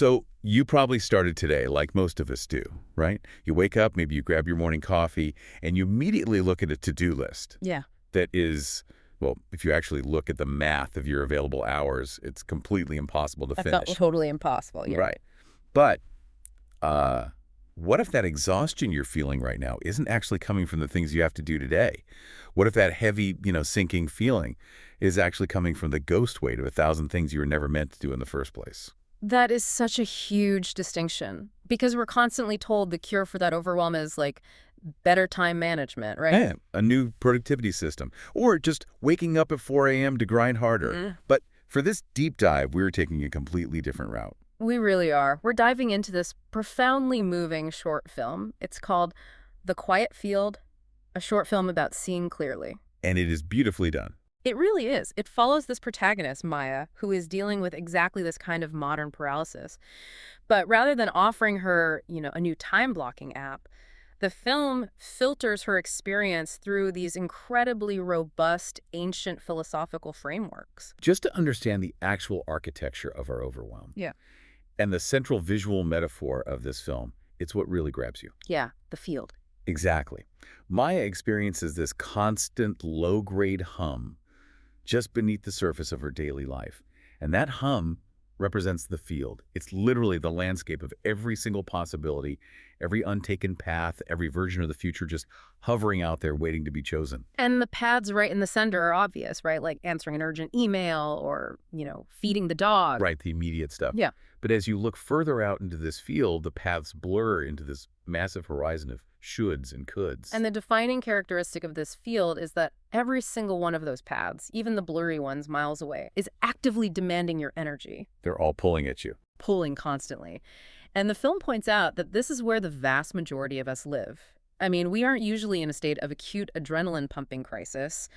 So you probably started today like most of us do, right? You wake up, maybe you grab your morning coffee, and you immediately look at a to-do list Yeah, that is, well, if you actually look at the math of your available hours, it's completely impossible to that felt finish. totally impossible. Yeah. Right. But uh, what if that exhaustion you're feeling right now isn't actually coming from the things you have to do today? What if that heavy, sinking feeling is actually coming from the ghost weight of 1,000 things you were never meant to do in the first place? That is such a huge distinction because we're constantly told the cure for that overwhelm is like better time management, right? Yeah, a new productivity system. Or just waking up at 4 a.m. to grind harder. Mm. But for this deep dive, we're taking a completely different route. We really are. We're diving into this profoundly moving short film. It's called The Quiet Field, a short film about seeing clearly. And it is beautifully done. It really is. It follows this protagonist, Maya, who is dealing with exactly this kind of modern paralysis. But rather than offering her, a new time-blocking app, the film filters her experience through these incredibly robust, ancient philosophical frameworks. Just to understand the actual architecture of our overwhelm Yeah. and the central visual metaphor of this film, it's what really grabs you. Yeah, the field. Exactly. Maya experiences this constant low-grade hum just beneath the surface of her daily life. And that hum represents the field. It's literally the landscape of every single possibility, every untaken path, every version of the future just hovering out there waiting to be chosen. And the paths right in the center are obvious, right? Like answering an urgent email or, feeding the dog. Right, the immediate stuff. Yeah. But as you look further out into this field, the paths blur into this massive horizon of shoulds and coulds. And the defining characteristic of this field is that every single one of those paths, even the blurry ones miles away, is actively demanding your energy, They're all pulling at you. pulling constantly. And the film points out that this is where the vast majority of us live. I mean, we aren't usually in a state of acute adrenaline-pumping crisis.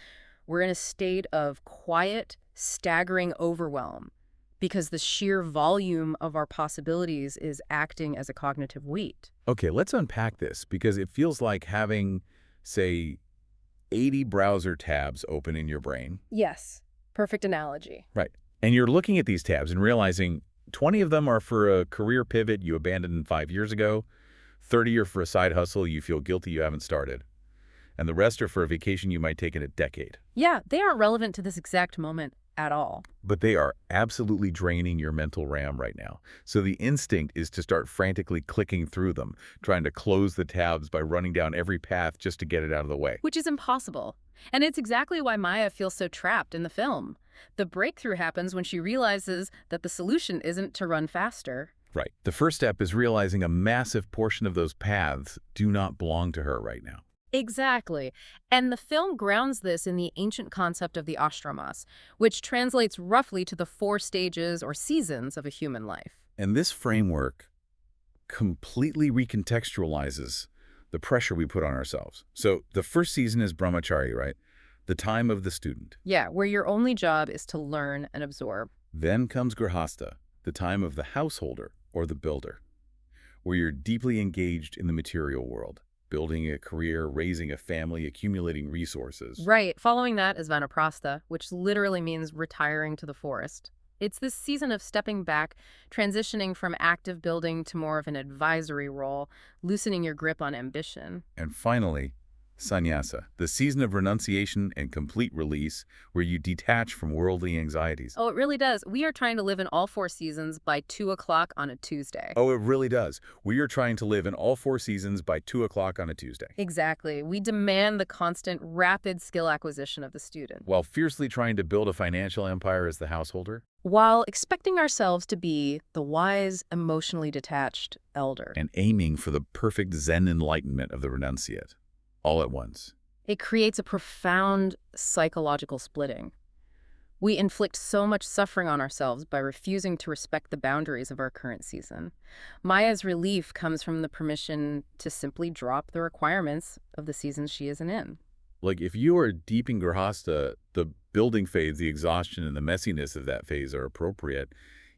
We're in a state of quiet, staggering overwhelm because the sheer volume of our possibilities is acting as a cognitive weight. Okay, let's unpack this because it feels like having, say, 80 browser tabs open in your brain. Yes, perfect analogy. Right. And you're looking at these tabs and realizing 20 of them are for a career pivot you abandoned 5 years ago, 30 are for a side hustle you feel guilty you haven't started, and the rest are for a vacation you might take in a decade. Yeah, they aren't relevant to this exact moment at all. But they are absolutely draining your mental RAM right now. So the instinct is to start frantically clicking through them, trying to close the tabs by running down every path just to get it out of the way. Which is impossible. And it's exactly why Maya feels so trapped in the film. The breakthrough happens when she realizes that the solution isn't to run faster. Right. The first step is realizing a massive portion of those paths do not belong to her right now. Exactly. And the film grounds this in the ancient concept of the ashramas, which translates roughly to the 4 stages or seasons of a human life. And this framework completely recontextualizes the pressure we put on ourselves. So the first season is brahmachari, right? The time of the student. Yeah, where your only job is to learn and absorb. Then comes grihastha, the time of the householder or the builder, where you're deeply engaged in the material world, building a career, raising a family, accumulating resources. Right. Following that is vanaprastha, which literally means retiring to the forest. It's this season of stepping back, transitioning from active building to more of an advisory role, loosening your grip on ambition. And finally, sannyasa, the season of renunciation and complete release, where you detach from worldly anxieties. Oh, it really does. We are trying to live in all 4 seasons by 2 o'clock on a Tuesday. Oh, it really does. We are trying to live in all 4 seasons by 2 o'clock on a Tuesday. Exactly. We demand the constant, rapid skill acquisition of the student, While fiercely trying to build a financial empire as the householder. while expecting ourselves to be the wise, emotionally detached elder. And aiming for the perfect Zen enlightenment of the renunciate. All at once. It creates a profound psychological splitting. We inflict so much suffering on ourselves by refusing to respect the boundaries of our current season. Maya's relief comes from the permission to simply drop the requirements of the season she isn't in. Like if you are deep in grihastha, the building phase, the exhaustion and the messiness of that phase are appropriate.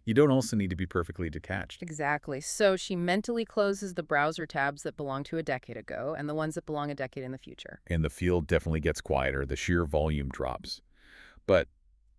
You don't also need to be perfectly detached. Exactly. So she mentally closes the browser tabs that belong to a decade ago and the ones that belong a decade in the future. And the field definitely gets quieter. The sheer volume drops. But,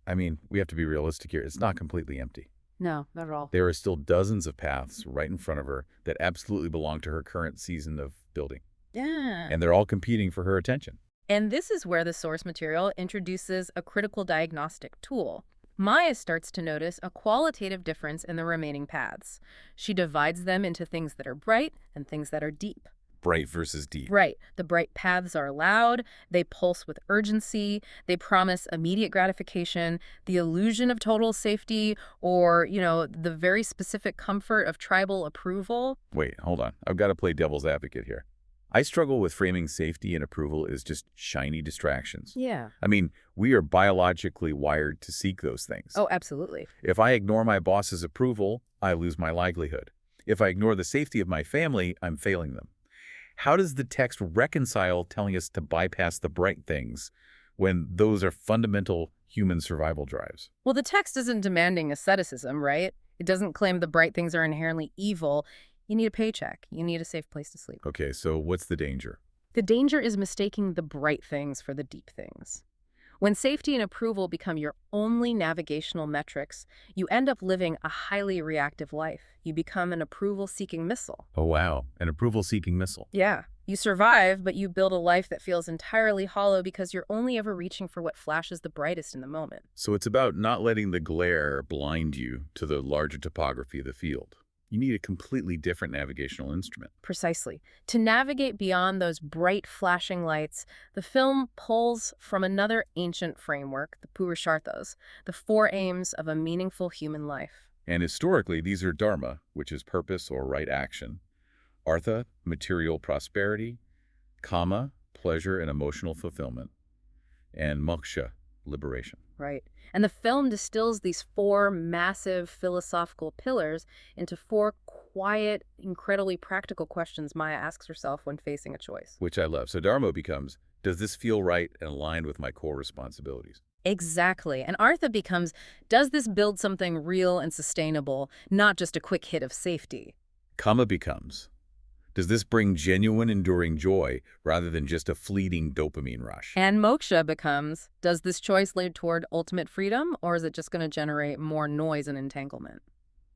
I mean, we have to be realistic here. It's not completely empty. No, not at all. There are still dozens of paths right in front of her that absolutely belong to her current season of building. Yeah. And they're all competing for her attention. And this is where the source material introduces a critical diagnostic tool. Maya starts to notice a qualitative difference in the remaining paths. She divides them into things that are bright and things that are deep. Bright versus deep. Right. The bright paths are loud, they pulse with urgency, they promise immediate gratification, the illusion of total safety, or, the very specific comfort of tribal approval. Wait, hold on. I've got to play devil's advocate here. I struggle with framing safety and approval as just shiny distractions. Yeah. I mean, we are biologically wired to seek those things. Oh, absolutely. If I ignore my boss's approval, I lose my livelihood. If I ignore the safety of my family, I'm failing them. How does the text reconcile telling us to bypass the bright things when those are fundamental human survival drives? Well, the text isn't demanding asceticism, right? It doesn't claim the bright things are inherently evil. You need a paycheck. You need a safe place to sleep. Okay, so what's the danger? The danger is mistaking the bright things for the deep things. When safety and approval become your only navigational metrics, you end up living a highly reactive life. You become an approval-seeking missile. Oh, wow. An approval-seeking missile. Yeah. You survive, but you build a life that feels entirely hollow because you're only ever reaching for what flashes the brightest in the moment. So it's about not letting the glare blind you to the larger topography of the field. You need a completely different navigational instrument. Precisely. To navigate beyond those bright flashing lights, the film pulls from another ancient framework, the Purusharthas, the four aims of a meaningful human life. And historically, these are dharma, which is purpose or right action, artha, material prosperity, kama, pleasure and emotional fulfillment, and moksha, liberation. Right. And the film distills these four massive philosophical pillars into four quiet, incredibly practical questions Maya asks herself when facing a choice. Which I love. So dharma becomes, does this feel right and aligned with my core responsibilities? Exactly. And artha becomes, does this build something real and sustainable, not just a quick hit of safety? Kama becomes, does this bring genuine, enduring joy rather than just a fleeting dopamine rush? And moksha becomes, does this choice lead toward ultimate freedom, or is it just going to generate more noise and entanglement?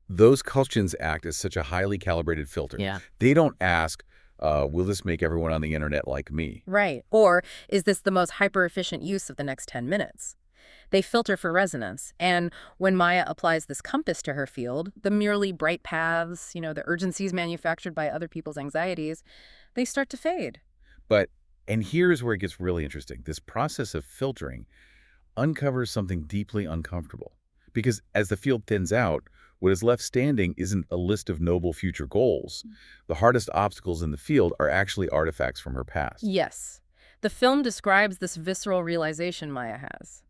Those questions act as such a highly calibrated filter. Yeah. They don't ask, will this make everyone on the internet like me? Right. Or is this the most hyper-efficient use of the next 10 minutes? They filter for resonance, and when Maya applies this compass to her field, the merely bright paths, the urgencies manufactured by other people's anxieties, they start to fade. And here's where it gets really interesting. This process of filtering uncovers something deeply uncomfortable. Because as the field thins out, what is left standing isn't a list of noble future goals. The hardest obstacles in the field are actually artifacts from her past. Yes. The film describes this visceral realization Maya has.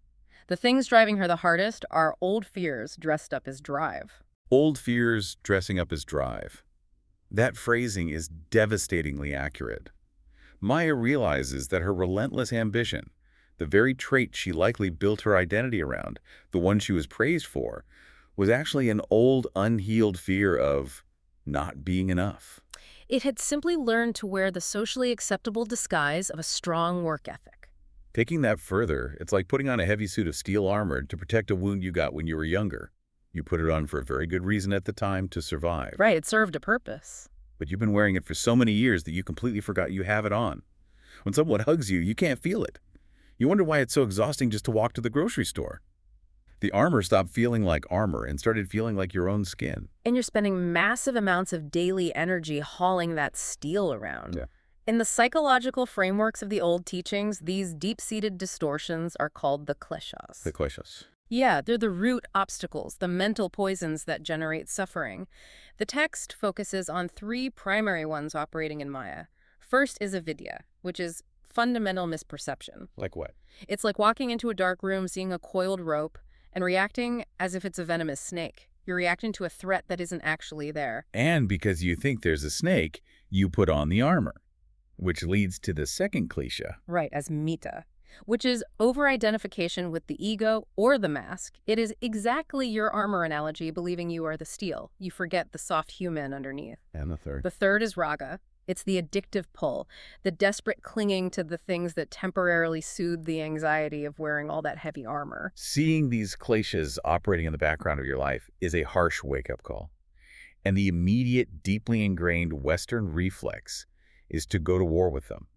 The things driving her the hardest are old fears dressed up as drive. Old fears dressing up as drive. That phrasing is devastatingly accurate. Maya realizes that her relentless ambition, the very trait she likely built her identity around, the one she was praised for, was actually an old, unhealed fear of not being enough. It had simply learned to wear the socially acceptable disguise of a strong work ethic. Taking that further, it's like putting on a heavy suit of steel armor to protect a wound you got when you were younger. You put it on for a very good reason at the time, to survive. Right, it served a purpose. But you've been wearing it for so many years that you completely forgot you have it on. When someone hugs you, you can't feel it. You wonder why it's so exhausting just to walk to the grocery store. The armor stopped feeling like armor and started feeling like your own skin. And you're spending massive amounts of daily energy hauling that steel around. Yeah. In the psychological frameworks of the old teachings, these deep-seated distortions are called the Kleśas. The Kleśas. Yeah, they're the root obstacles, the mental poisons that generate suffering. The text focuses on three primary ones operating in Maya. First is avidya, which is fundamental misperception. Like what? It's like walking into a dark room, seeing a coiled rope, and reacting as if it's a venomous snake. You're reacting to a threat that isn't actually there. And because you think there's a snake, you put on the armor, which leads to the second klesha. Right, as mita, which is over-identification with the ego or the mask. It is exactly your armor analogy, believing you are the steel. You forget the soft human underneath. And the third. The third is raga, It's the addictive pull, the desperate clinging to the things that temporarily soothe the anxiety of wearing all that heavy armor. Seeing these Kleśas operating in the background of your life is a harsh wake-up call. And the immediate, deeply ingrained Western reflex is to go to war with them.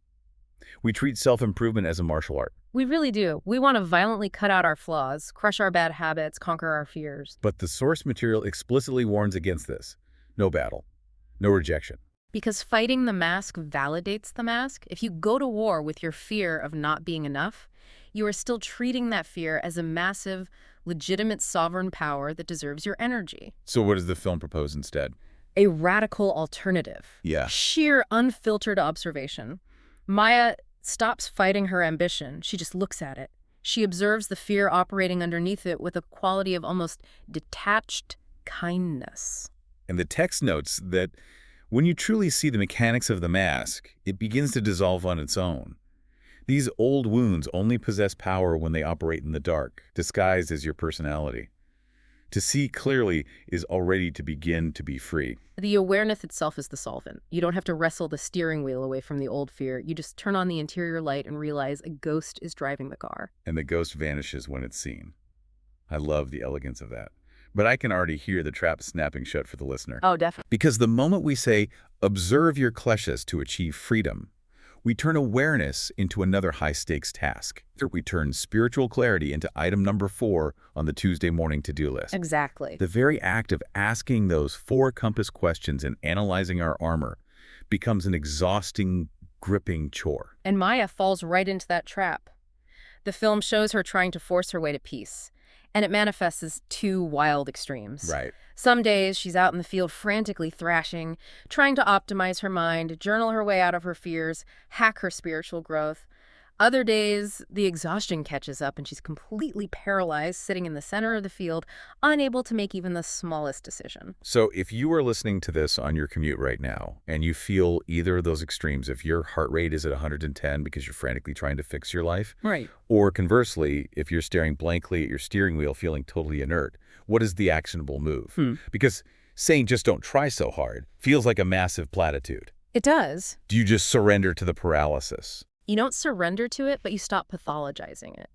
We treat self-improvement as a martial art. We really do. We want to violently cut out our flaws, crush our bad habits, conquer our fears. But the source material explicitly warns against this. No battle. No rejection. Because fighting the mask validates the mask. If you go to war with your fear of not being enough, you are still treating that fear as a massive, legitimate sovereign power that deserves your energy. So what does the film propose instead? A radical alternative. Yeah. Sheer, unfiltered observation. Maya stops fighting her ambition. She just looks at it. She observes the fear operating underneath it with a quality of almost detached kindness. And the text notes that when you truly see the mechanics of the mask, it begins to dissolve on its own. These old wounds only possess power when they operate in the dark, disguised as your personality. To see clearly is already to begin to be free. The awareness itself is the solvent. You don't have to wrestle the steering wheel away from the old fear. You just turn on the interior light and realize a ghost is driving the car. And the ghost vanishes when it's seen. I love the elegance of that. But I can already hear the trap snapping shut for the listener. Oh, definitely. Because the moment we say, observe your Kleśas to achieve freedom, we turn awareness into another high-stakes task. We turn spiritual clarity into item number 4 on the Tuesday morning to-do list. Exactly. The very act of asking those 4 compass questions and analyzing our armor becomes an exhausting, gripping chore. And Maya falls right into that trap. The film shows her trying to force her way to peace, and it manifests as 2 wild extremes. Right. Some days she's out in the field frantically thrashing, trying to optimize her mind, journal her way out of her fears, hack her spiritual growth. Other days, the exhaustion catches up and she's completely paralyzed, sitting in the center of the field, unable to make even the smallest decision. So if you are listening to this on your commute right now and you feel either of those extremes, if your heart rate is at 110 because you're frantically trying to fix your life, Right. or conversely, if you're staring blankly at your steering wheel feeling totally inert, what is the actionable move? Because saying just don't try so hard feels like a massive platitude. It does. Do you just surrender to the paralysis? You don't surrender to it, but you stop pathologizing it.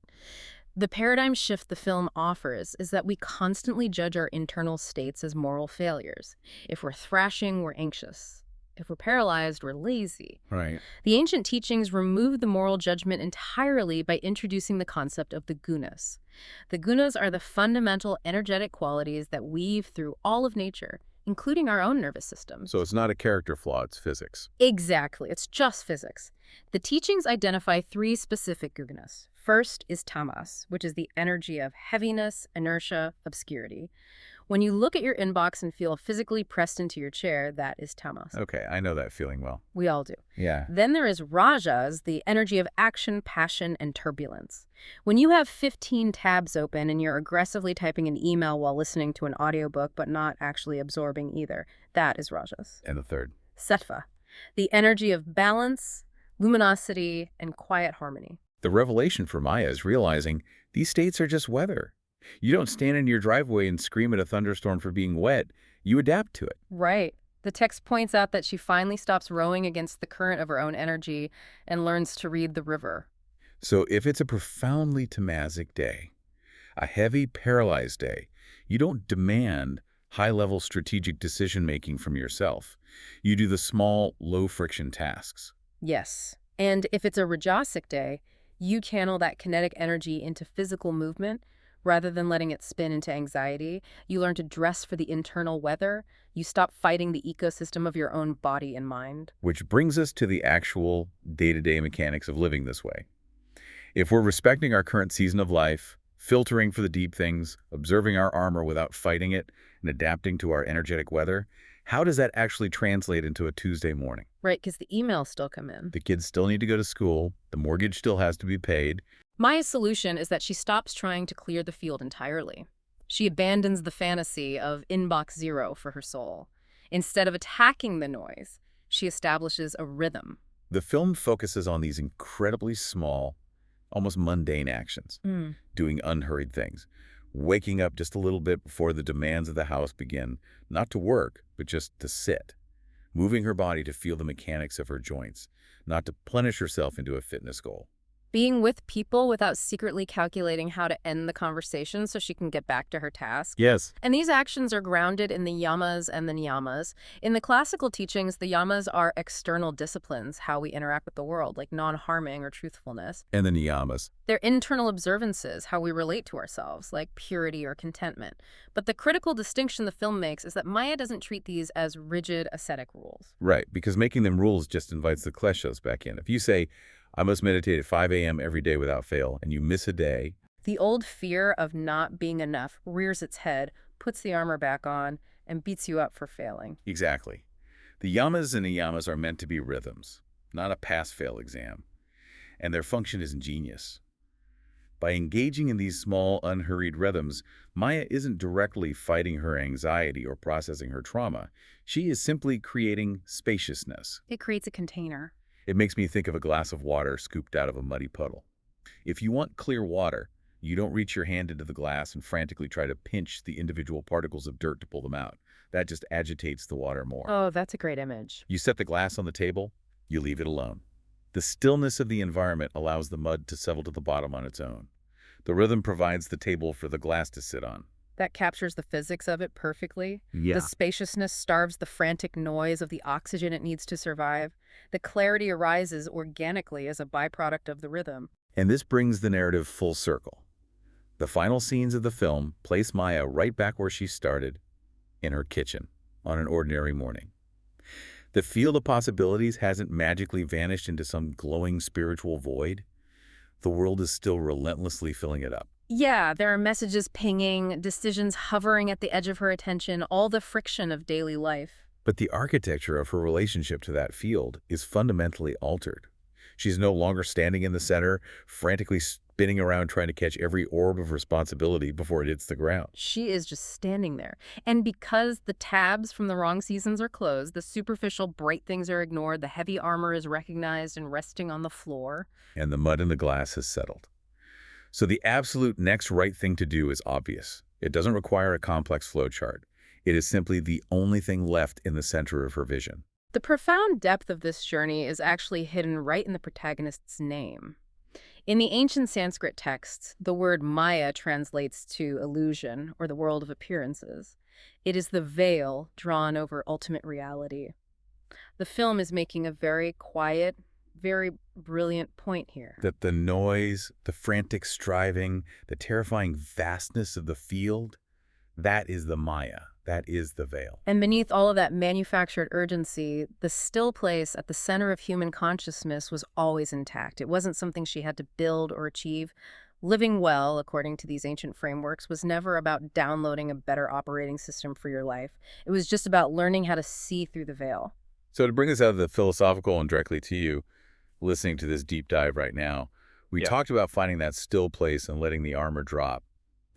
The paradigm shift the film offers is that we constantly judge our internal states as moral failures. If we're thrashing, we're anxious. If we're paralyzed, we're lazy. Right. The ancient teachings remove the moral judgment entirely by introducing the concept of the gunas. The gunas are the fundamental energetic qualities that weave through all of nature, including our own nervous system. So it's not a character flaw, it's physics. Exactly. It's just physics. The teachings identify 3 specific gunas. First is tamas, which is the energy of heaviness, inertia, obscurity. When you look at your inbox and feel physically pressed into your chair, that is tamas. Okay, I know that feeling well. We all do. Yeah. Then there is rajas, the energy of action, passion, and turbulence. When you have 15 tabs open and you're aggressively typing an email while listening to an audiobook but not actually absorbing either, that is rajas. And the third? Sattva, the energy of balance, luminosity, and quiet harmony. The revelation for Maya is realizing these states are just weather. You don't stand in your driveway and scream at a thunderstorm for being wet. You adapt to it. Right. The text points out that she finally stops rowing against the current of her own energy and learns to read the river. So if it's a profoundly tamasic day, a heavy, paralyzed day, you don't demand high-level strategic decision-making from yourself. You do the small, low-friction tasks. Yes. And if it's a rajasic day, you channel that kinetic energy into physical movement rather than letting it spin into anxiety. You learn to dress for the internal weather. You stop fighting the ecosystem of your own body and mind. Which brings us to the actual day-to-day mechanics of living this way. If we're respecting our current season of life, filtering for the deep things, observing our armor without fighting it, and adapting to our energetic weather, how does that actually translate into a Tuesday morning? Right, because the emails still come in. The kids still need to go to school, the mortgage still has to be paid. Maya's solution is that she stops trying to clear the field entirely. She abandons the fantasy of inbox zero for her soul. Instead of attacking the noise, she establishes a rhythm. The film focuses on these incredibly small, almost mundane actions, doing unhurried things, waking up just a little bit before the demands of the house begin, not to work, but just to sit, moving her body to feel the mechanics of her joints, not to plenish herself into a fitness goal. Being with people without secretly calculating how to end the conversation so she can get back to her task. Yes. And these actions are grounded in the yamas and the niyamas. In the classical teachings, the yamas are external disciplines, how we interact with the world, like non-harming or truthfulness. And the niyamas. They're internal observances, how we relate to ourselves, like purity or contentment. But the critical distinction the film makes is that Maya doesn't treat these as rigid ascetic rules. Right, because making them rules just invites the Kleśas back in. If you say, I must meditate at 5 a.m. every day without fail, and you miss a day. The old fear of not being enough rears its head, puts the armor back on, and beats you up for failing. Exactly. The yamas and niyamas are meant to be rhythms, not a pass-fail exam. And their function is ingenious. By engaging in these small, unhurried rhythms, Maya isn't directly fighting her anxiety or processing her trauma. She is simply creating spaciousness. It creates a container. It makes me think of a glass of water scooped out of a muddy puddle. If you want clear water, you don't reach your hand into the glass and frantically try to pinch the individual particles of dirt to pull them out. That just agitates the water more. Oh, that's a great image. You set the glass on the table, you leave it alone. The stillness of the environment allows the mud to settle to the bottom on its own. The rhythm provides the table for the glass to sit on. That captures the physics of it perfectly. Yeah. The spaciousness starves the frantic noise of the oxygen it needs to survive. The clarity arises organically as a byproduct of the rhythm. And this brings the narrative full circle. The final scenes of the film place Maya right back where she started, in her kitchen, on an ordinary morning. The field of possibilities hasn't magically vanished into some glowing spiritual void. The world is still relentlessly filling it up. Yeah, there are messages pinging, decisions hovering at the edge of her attention, all the friction of daily life. But the architecture of her relationship to that field is fundamentally altered. She's no longer standing in the center, frantically spinning around trying to catch every orb of responsibility before it hits the ground. She is just standing there. And because the tabs from the wrong seasons are closed, the superficial bright things are ignored, the heavy armor is recognized and resting on the floor. And the mud in the glass has settled. So the absolute next right thing to do is obvious. It doesn't require a complex flowchart. It is simply the only thing left in the center of her vision. The profound depth of this journey is actually hidden right in the protagonist's name. In the ancient Sanskrit texts, the word Maya translates to illusion, or the world of appearances. It is the veil drawn over ultimate reality. The film is making a very quiet, very brilliant point here. That the noise, the frantic striving, the terrifying vastness of the field, that is the Maya. That is the veil. And beneath all of that manufactured urgency, the still place at the center of human consciousness was always intact. It wasn't something she had to build or achieve. Living well, according to these ancient frameworks, was never about downloading a better operating system for your life. It was just about learning how to see through the veil. So to bring us out of the philosophical and directly to you, listening to this deep dive right now, we talked about finding that still place and letting the armor drop.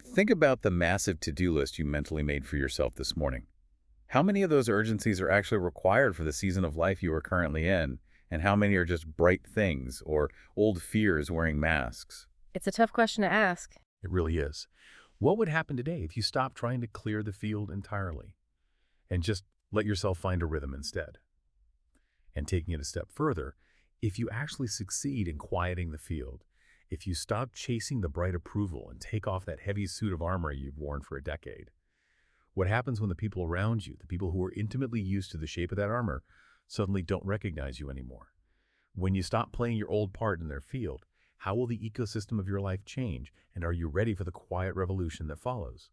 Think about the massive to-do list you mentally made for yourself this morning. How many of those urgencies are actually required for the season of life you are currently in, and how many are just bright things or old fears wearing masks? It's a tough question to ask. It really is. What would happen today if you stopped trying to clear the field entirely and just let yourself find a rhythm instead? And taking it a step further, if you actually succeed in quieting the field, if you stop chasing the bright approval and take off that heavy suit of armor you've worn for a decade, what happens when the people around you, the people who are intimately used to the shape of that armor, suddenly don't recognize you anymore? When you stop playing your old part in their field, how will the ecosystem of your life change, and are you ready for the quiet revolution that follows?